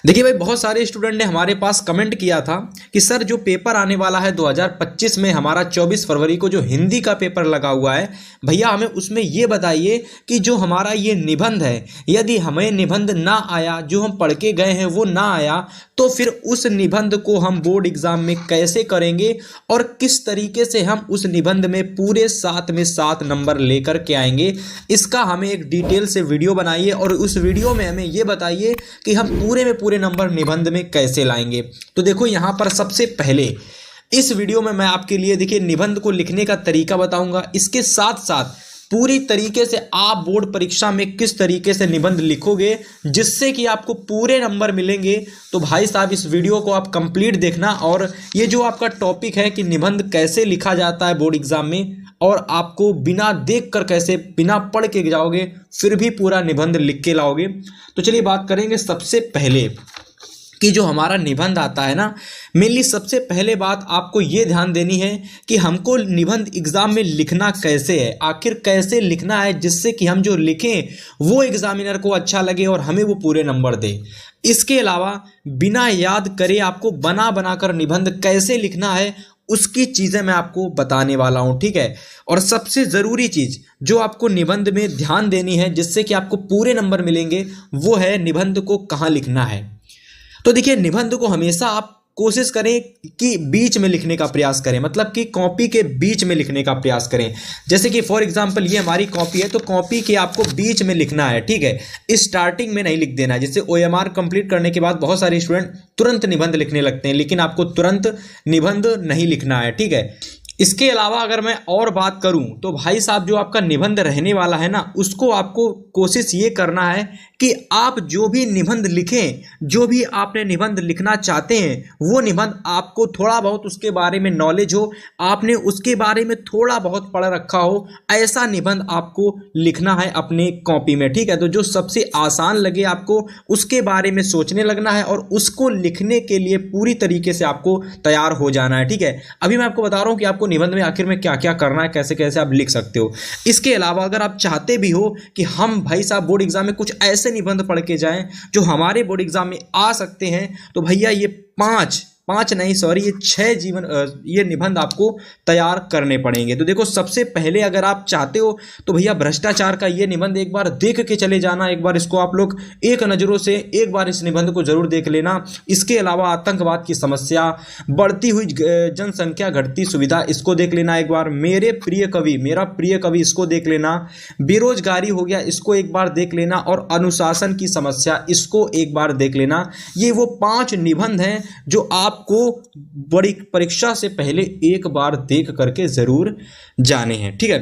देखिए भाई, बहुत सारे स्टूडेंट ने हमारे पास कमेंट किया था कि सर जो पेपर आने वाला है 2025 में, हमारा 24 फरवरी को जो हिंदी का पेपर लगा हुआ है, भैया हमें उसमें ये बताइए कि जो हमारा ये निबंध है, यदि हमें निबंध ना आया, जो हम पढ़ के गए हैं वो ना आया, तो फिर उस निबंध को हम बोर्ड एग्जाम में कैसे करेंगे और किस तरीके से हम उस निबंध में पूरे 7 में 7 नंबर लेकर के आएंगे। इसका हमें एक डिटेल से वीडियो बनाइए और उस वीडियो में हमें ये बताइए कि हम पूरे में पूरे नंबर निबंध में कैसे लाएंगे। तो देखो यहाँ पर सबसे पहले इस वीडियो में मैं आपके लिए देखिए निबंध को लिखने का तरीका बताऊंगा, इसके साथ साथ पूरी तरीके से आप बोर्ड परीक्षा में किस तरीके से निबंध लिखोगे जिससे कि आपको पूरे नंबर मिलेंगे। तो भाई साहब इस वीडियो को आप कंप्लीट देखना, और ये जो आपका टॉपिक है कि निबंध कैसे लिखा जाता है बोर्ड एग्जाम में, और आपको बिना देख कर कैसे, बिना पढ़ के जाओगे फिर भी पूरा निबंध लिख के लाओगे। तो चलिए बात करेंगे सबसे पहले कि जो हमारा निबंध आता है ना, मेनली सबसे पहले बात आपको ये ध्यान देनी है कि हमको निबंध एग्जाम में लिखना कैसे है, आखिर कैसे लिखना है जिससे कि हम जो लिखें वो एग्जामिनर को अच्छा लगे और हमें वो पूरे नंबर दे। इसके अलावा बिना याद करे आपको बना बना कर निबंध कैसे लिखना है उसकी चीज़ें मैं आपको बताने वाला हूं, ठीक है। और सबसे ज़रूरी चीज़ जो आपको निबंध में ध्यान देनी है जिससे कि आपको पूरे नंबर मिलेंगे, वो है निबंध को कहाँ लिखना है। तो देखिए निबंध को हमेशा आप कोशिश करें कि बीच में लिखने का प्रयास करें, मतलब कि कॉपी के बीच में लिखने का प्रयास करें। जैसे कि फॉर एग्जांपल ये हमारी कॉपी है, तो कॉपी के आपको बीच में लिखना है, ठीक है। स्टार्टिंग में नहीं लिख देना है। जैसे ओएमआर कंप्लीट करने के बाद बहुत सारे स्टूडेंट तुरंत निबंध लिखने लगते हैं, लेकिन आपको तुरंत निबंध नहीं लिखना है, ठीक है। इसके अलावा अगर मैं और बात करूं तो भाई साहब जो आपका निबंध रहने वाला है ना, उसको आपको कोशिश ये करना है कि आप जो भी निबंध लिखें, जो भी आपने निबंध लिखना चाहते हैं, वो निबंध आपको थोड़ा बहुत उसके बारे में नॉलेज हो, आपने उसके बारे में थोड़ा बहुत पढ़ रखा हो, ऐसा निबंध आपको लिखना है अपने कॉपी में, ठीक है। तो जो सबसे आसान लगे आपको उसके बारे में सोचने लगना है और उसको लिखने के लिए पूरी तरीके से आपको तैयार हो जाना है, ठीक है। अभी मैं आपको बता रहा हूँ कि आपको निबंध में आखिर में क्या क्या करना है, कैसे कैसे आप लिख सकते हो। इसके अलावा अगर आप चाहते भी हो कि हम भाई साहब बोर्ड एग्जाम में कुछ ऐसे निबंध पढ़ के जाएं जो हमारे बोर्ड एग्जाम में आ सकते हैं, तो भैया ये ये 6 ये निबंध आपको तैयार करने पड़ेंगे। तो देखो सबसे पहले अगर आप चाहते हो तो भैया भ्रष्टाचार का ये निबंध एक बार देख के चले जाना, एक बार इसको आप लोग एक नज़रों से एक बार इस निबंध को जरूर देख लेना। इसके अलावा आतंकवाद की समस्या, बढ़ती हुई जनसंख्या, घटती सुविधा, इसको देख लेना एक बार। मेरा प्रिय कवि इसको देख लेना। बेरोजगारी हो गया, इसको एक बार देख लेना। और अनुशासन की समस्या, इसको एक बार देख लेना। ये वो 5 निबंध हैं जो आपको बड़ी परीक्षा से पहले एक बार देख करके जरूर जाने हैं, ठीक है।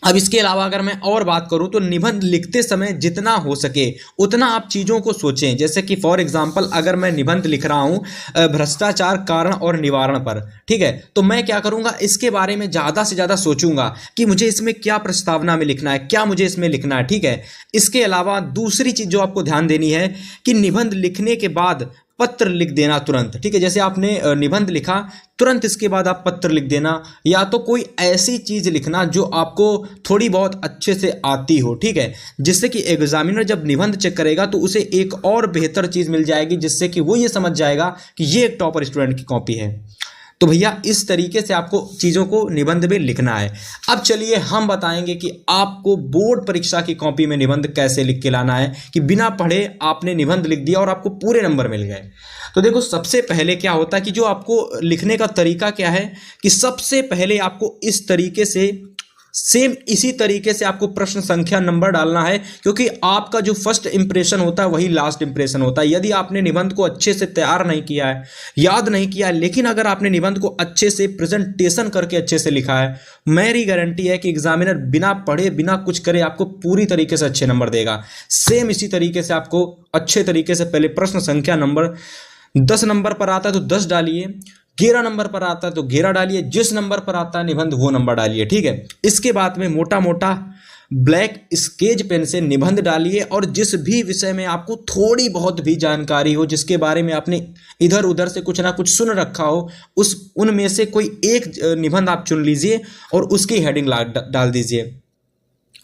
अब इसके अलावा अगर मैं और बात करूं तो निबंध लिखते समय जितना हो सके उतना आप चीज़ों को सोचें। जैसे कि फॉर एग्जांपल अगर मैं निबंध लिख रहा हूं भ्रष्टाचार कारण और निवारण पर, ठीक है, तो मैं क्या करूंगा, इसके बारे में ज़्यादा से ज़्यादा सोचूंगा कि मुझे इसमें क्या प्रस्तावना में लिखना है, क्या मुझे इसमें लिखना है, ठीक है। इसके अलावा दूसरी चीज़ जो आपको ध्यान देनी है कि निबंध लिखने के बाद पत्र लिख देना तुरंत, ठीक है। जैसे आपने निबंध लिखा, तुरंत इसके बाद आप पत्र लिख देना, या तो कोई ऐसी चीज़ लिखना जो आपको थोड़ी बहुत अच्छे से आती हो, ठीक है, जिससे कि एग्जामिनर जब निबंध चेक करेगा तो उसे एक और बेहतर चीज़ मिल जाएगी, जिससे कि वो ये समझ जाएगा कि ये एक टॉपर स्टूडेंट की कॉपी है। तो भैया इस तरीके से आपको चीज़ों को निबंध में लिखना है। अब चलिए हम बताएंगे कि आपको बोर्ड परीक्षा की कॉपी में निबंध कैसे लिख के लाना है कि बिना पढ़े आपने निबंध लिख दिया और आपको पूरे नंबर मिल गए। तो देखो सबसे पहले क्या होता है कि जो आपको लिखने का तरीका क्या है कि सबसे पहले आपको इस तरीके से सेम इसी तरीके से आपको प्रश्न संख्या नंबर डालना है, क्योंकि आपका जो फर्स्ट इंप्रेशन होता है वही लास्ट इंप्रेशन होता है। यदि आपने निबंध को अच्छे से तैयार नहीं किया है, याद नहीं किया है, लेकिन अगर आपने निबंध को अच्छे से प्रेजेंटेशन करके अच्छे से लिखा है, मेरी गारंटी है कि एग्जामिनर बिना पढ़े बिना कुछ करे आपको पूरी तरीके से अच्छे नंबर देगा। सेम इसी तरीके से आपको अच्छे तरीके से पहले प्रश्न संख्या नंबर 10 नंबर पर आता है तो 10 डालिए, 11 नंबर पर आता है तो 11 डालिए, जिस नंबर पर आता है निबंध वो नंबर डालिए, ठीक है। इसके बाद में मोटा मोटा ब्लैक स्केच पेन से निबंध डालिए, और जिस भी विषय में आपको थोड़ी बहुत भी जानकारी हो, जिसके बारे में आपने इधर उधर से कुछ ना कुछ सुन रखा हो, उनमें से कोई एक निबंध आप चुन लीजिए और उसकी हेडिंग डाल दीजिए।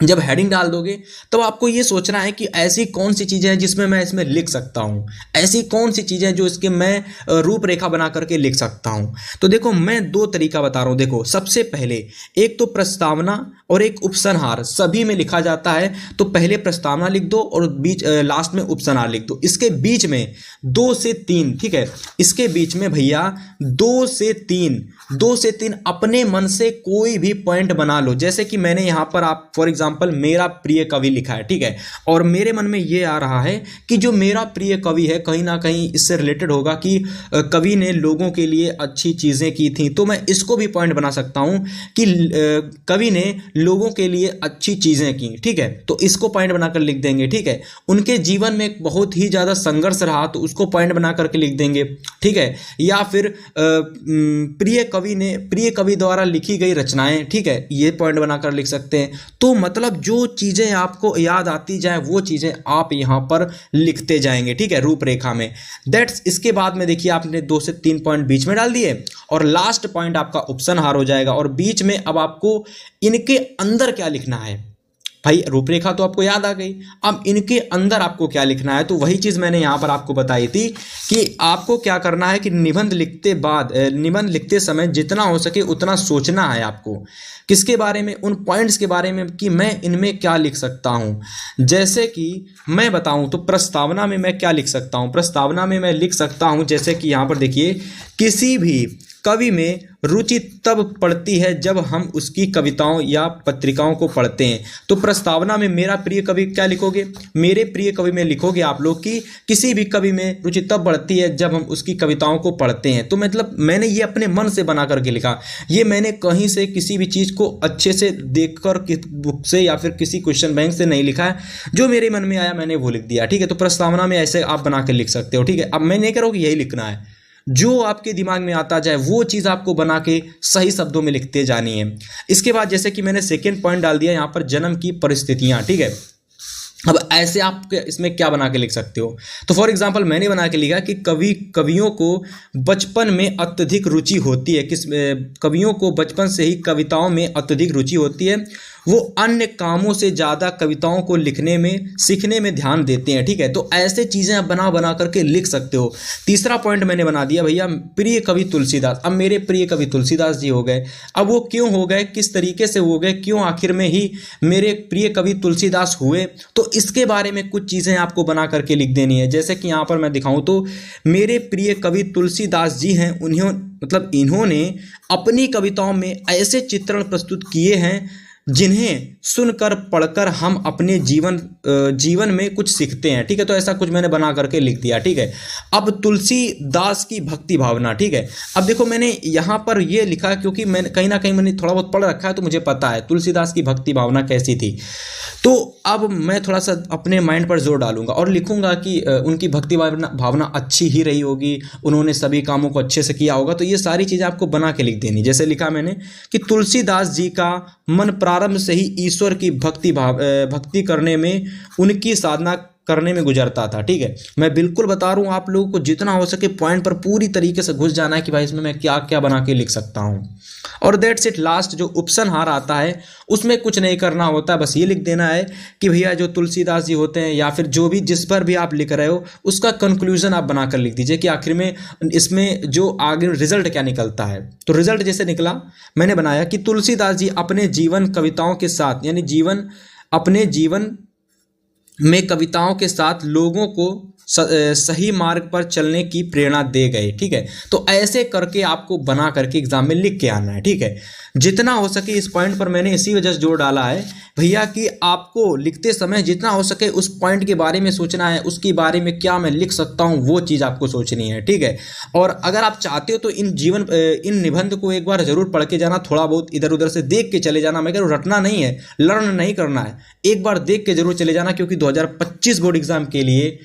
जब हेडिंग डाल दोगे तो आपको ये सोचना है कि ऐसी कौन सी चीज़ें हैं जिसमें मैं इसमें लिख सकता हूँ, ऐसी कौन सी चीज़ें जो इसके मैं रूपरेखा बना करके लिख सकता हूँ। तो देखो मैं दो तरीका बता रहा हूँ। देखो सबसे पहले एक तो प्रस्तावना और एक उपसंहार सभी में लिखा जाता है। तो पहले प्रस्तावना लिख दो और बीच लास्ट में उपसंहार लिख दो। इसके बीच में 2 से 3, ठीक है, इसके बीच में भैया 2 से 3 अपने मन से कोई भी पॉइंट बना लो। जैसे कि मैंने यहाँ पर आप फॉर एग्जाम्पल मेरा प्रिय कवि लिखा है, ठीक है, और मेरे मन में ये आ रहा है कि जो मेरा प्रिय कवि है कहीं ना कहीं इससे रिलेटेड होगा कि कवि ने लोगों के लिए अच्छी चीज़ें की थी। तो मैं इसको भी पॉइंट बना सकता हूँ कि कवि ने लोगों के लिए अच्छी चीज़ें की, ठीक है, तो इसको पॉइंट बनाकर लिख देंगे। ठीक है, उनके जीवन में एक बहुत ही ज़्यादा संघर्ष रहा तो उसको पॉइंट बना करके लिख देंगे। ठीक है, या फिर प्रिय कवि द्वारा लिखी गई रचनाएं, ठीक है, ये पॉइंट बनाकर लिख सकते हैं। तो मतलब जो चीज़ें आपको याद आती जाए वो चीज़ें आप यहाँ पर लिखते जाएंगे, ठीक है, रूपरेखा में। दैट्स इसके बाद में देखिए आपने 2 से 3 पॉइंट बीच में डाल दिए और लास्ट पॉइंट आपका उपसंहार हो जाएगा। और बीच में अब आपको इनके अंदर क्या लिखना है भाई, रूपरेखा तो आपको याद आ गई, अब इनके अंदर आपको क्या लिखना है। तो वही चीज़ मैंने यहाँ पर आपको बताई थी कि आपको क्या करना है कि निबंध लिखते समय जितना हो सके उतना सोचना है आपको। किसके बारे में? उन पॉइंट्स के बारे में कि मैं इनमें क्या लिख सकता हूँ। जैसे कि मैं बताऊँ तो प्रस्तावना में मैं क्या लिख सकता हूँ। प्रस्तावना में मैं लिख सकता हूँ जैसे कि यहाँ पर देखिए, किसी भी कवि में रुचि तब पड़ती है जब हम उसकी कविताओं या पत्रिकाओं को पढ़ते हैं। तो प्रस्तावना में मेरा प्रिय कवि क्या लिखोगे? मेरे प्रिय कवि में लिखोगे आप लोग कि किसी भी कवि में रुचि तब बढ़ती है जब हम उसकी कविताओं को पढ़ते हैं। तो मतलब मैंने ये अपने मन से बना करके लिखा, ये मैंने कहीं से किसी भी चीज़ को अच्छे से देखकर किस बुक से या फिर किसी क्वेश्चन बैंक से नहीं लिखा है, जो मेरे मन में आया मैंने वो लिख दिया। ठीक है, तो प्रस्तावना में ऐसे आप बना कर लिख सकते हो। ठीक है, अब मैं नहीं कह रहा हूँ कि यही लिखना है, जो आपके दिमाग में आता जाए वो चीज़ आपको बना के सही शब्दों में लिखते जानी है। इसके बाद जैसे कि मैंने सेकेंड पॉइंट डाल दिया यहाँ पर, जन्म की परिस्थितियाँ। ठीक है, अब ऐसे आप इसमें क्या बना के लिख सकते हो। तो फॉर एग्जांपल मैंने बना के लिखा कि कवियों को बचपन में अत्यधिक रुचि होती है। कवियों को बचपन से ही कविताओं में अत्यधिक रुचि होती है, वो अन्य कामों से ज़्यादा कविताओं को लिखने में सीखने में ध्यान देते हैं। ठीक है, तो ऐसे चीज़ें आप बना करके लिख सकते हो। तीसरा पॉइंट मैंने बना दिया भैया, प्रिय कवि तुलसीदास। अब मेरे प्रिय कवि तुलसीदास जी हो गए। अब वो क्यों हो गए, किस तरीके से हो गए, क्यों आखिर में ही मेरे प्रिय कवि तुलसीदास हुए, तो इसके बारे में कुछ चीज़ें आपको बना करके लिख देनी है। जैसे कि यहाँ पर मैं दिखाऊँ तो मेरे प्रिय कवि तुलसीदास जी हैं, इन्होंने अपनी कविताओं में ऐसे चित्रण प्रस्तुत किए हैं जिन्हें सुनकर पढ़कर हम अपने जीवन में कुछ सीखते हैं। ठीक है, तो ऐसा कुछ मैंने बना करके लिख दिया। ठीक है, अब तुलसीदास की भक्ति भावना। ठीक है, अब देखो मैंने यहाँ पर ये लिखा क्योंकि मैंने कहीं ना कहीं मैंने थोड़ा बहुत पढ़ रखा है, तो मुझे पता है तुलसीदास की भक्ति भावना कैसी थी। तो अब मैं थोड़ा सा अपने माइंड पर जोर डालूंगा और लिखूंगा कि उनकी भक्ति भावना अच्छी ही रही होगी, उन्होंने सभी कामों को अच्छे से किया होगा। तो ये सारी चीज़ें आपको बना के लिख देनी। जैसे लिखा मैंने कि तुलसीदास जी का मन प्रारंभ से ही ईश्वर की भक्ति करने में, उनकी साधना करने में गुजरता था। ठीक है, मैं बिल्कुल बता रहा हूँ आप लोगों को, जितना हो सके पॉइंट पर पूरी तरीके से घुस जाना है कि भाई इसमें मैं क्या क्या बना के लिख सकता हूँ। और दैट्स इट। लास्ट जो उपसंहार आता है उसमें कुछ नहीं करना होता, बस ये लिख देना है कि भैया जो तुलसीदास जी होते हैं या फिर जो भी जिस पर भी आप लिख रहे हो उसका कंक्लूजन आप बनाकर लिख दीजिए कि आखिर में इसमें जो आगे रिजल्ट क्या निकलता है। तो रिजल्ट जैसे निकला मैंने बनाया कि तुलसीदास जी अपने जीवन कविताओं के साथ, यानी अपने जीवन में कविताओं के साथ लोगों को सही मार्ग पर चलने की प्रेरणा दे गए। ठीक है, तो ऐसे करके आपको बना करके एग्जाम में लिख के आना है। ठीक है, जितना हो सके इस पॉइंट पर मैंने इसी वजह से जोर डाला है भैया कि आपको लिखते समय जितना हो सके उस पॉइंट के बारे में सोचना है, उसके बारे में क्या मैं लिख सकता हूँ वो चीज़ आपको सोचनी है। ठीक है, और अगर आप चाहते हो तो इन निबंध को एक बार जरूर पढ़ के जाना, थोड़ा बहुत इधर उधर से देख के चले जाना। मैं कह रहा हूँ रटना नहीं है, लर्न नहीं करना है, एक बार देख के जरूर चले जाना, क्योंकि 2025 बोर्ड एग्जाम के लिए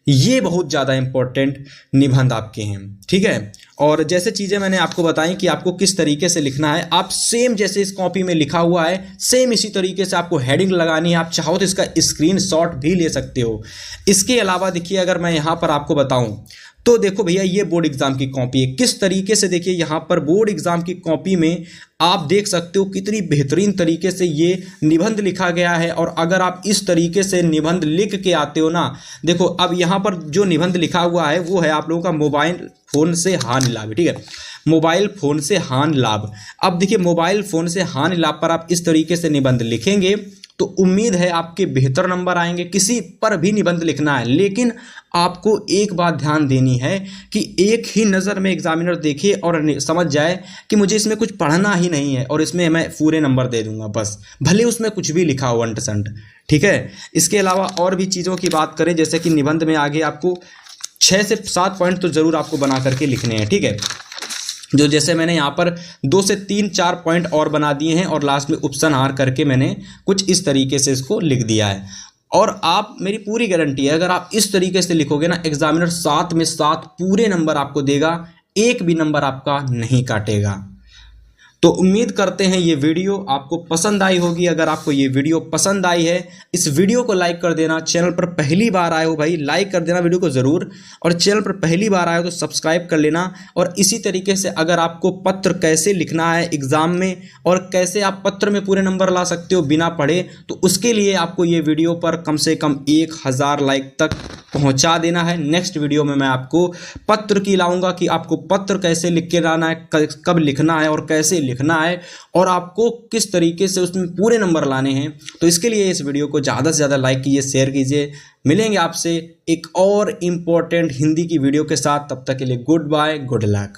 ये बहुत ज़्यादा इंपॉर्टेंट निबंध आपके हैं। ठीक है, और जैसे चीज़ें मैंने आपको बताई कि आपको किस तरीके से लिखना है, आप सेम जैसे इस कॉपी में लिखा हुआ है सेम इसी तरीके से आपको हेडिंग लगानी है। आप चाहो तो इसका स्क्रीनशॉट भी ले सकते हो। इसके अलावा देखिए, अगर मैं यहाँ पर आपको बताऊँ तो देखो भैया, ये बोर्ड एग्जाम की कॉपी है। किस तरीके से, देखिए यहाँ पर बोर्ड एग्जाम की कॉपी में आप देख सकते हो कितनी बेहतरीन तरीके से ये निबंध लिखा गया है। और अगर आप इस तरीके से निबंध लिख के आते हो ना, देखो अब यहाँ पर जो निबंध लिखा हुआ है वो है आप लोगों का मोबाइल फोन से हानि लाभ, ठीक है, मोबाइल फोन से हानि लाभ। अब देखिए मोबाइल फोन से हानि लाभ पर आप इस तरीके से निबंध लिखेंगे तो उम्मीद है आपके बेहतर नंबर आएंगे। किसी पर भी निबंध लिखना है, लेकिन आपको एक बात ध्यान देनी है कि एक ही नज़र में एग्जामिनर देखे और समझ जाए कि मुझे इसमें कुछ पढ़ना ही नहीं है और इसमें मैं पूरे नंबर दे दूंगा बस, भले उसमें कुछ भी लिखा हो 1%, ठीक है। इसके अलावा और भी चीज़ों की बात करें, जैसे कि निबंध में आगे आपको 6 से 7 पॉइंट तो ज़रूर आपको बना करके लिखने हैं, ठीक है। जो जैसे मैंने यहाँ पर 2 से 3-4 पॉइंट और बना दिए हैं और लास्ट में उपसंहार करके मैंने कुछ इस तरीके से इसको लिख दिया है। और आप, मेरी पूरी गारंटी है, अगर आप इस तरीके से लिखोगे ना, एग्जामिनर 7 में 7 पूरे नंबर आपको देगा, एक भी नंबर आपका नहीं काटेगा। तो उम्मीद करते हैं ये वीडियो आपको पसंद आई होगी। अगर आपको ये वीडियो पसंद आई है, इस वीडियो को लाइक कर देना। चैनल पर पहली बार आए हो भाई, लाइक कर देना वीडियो को ज़रूर, और चैनल पर पहली बार आए हो तो सब्सक्राइब कर लेना। और इसी तरीके से अगर आपको पत्र कैसे लिखना है एग्ज़ाम में और कैसे आप पत्र में पूरे नंबर ला सकते हो बिना पढ़े, तो उसके लिए आपको ये वीडियो पर कम से कम 1000 लाइक तक पहुंचा देना है। नेक्स्ट वीडियो में मैं आपको पत्र की लाऊंगा कि आपको पत्र कैसे लिख के लाना है, कब लिखना है और कैसे लिखना है, और आपको किस तरीके से उसमें पूरे नंबर लाने हैं। तो इसके लिए इस वीडियो को ज़्यादा से ज़्यादा लाइक कीजिए, शेयर कीजिए। मिलेंगे आपसे एक और इम्पोर्टेंट हिंदी की वीडियो के साथ, तब तक के लिए गुड बाय, गुड लक।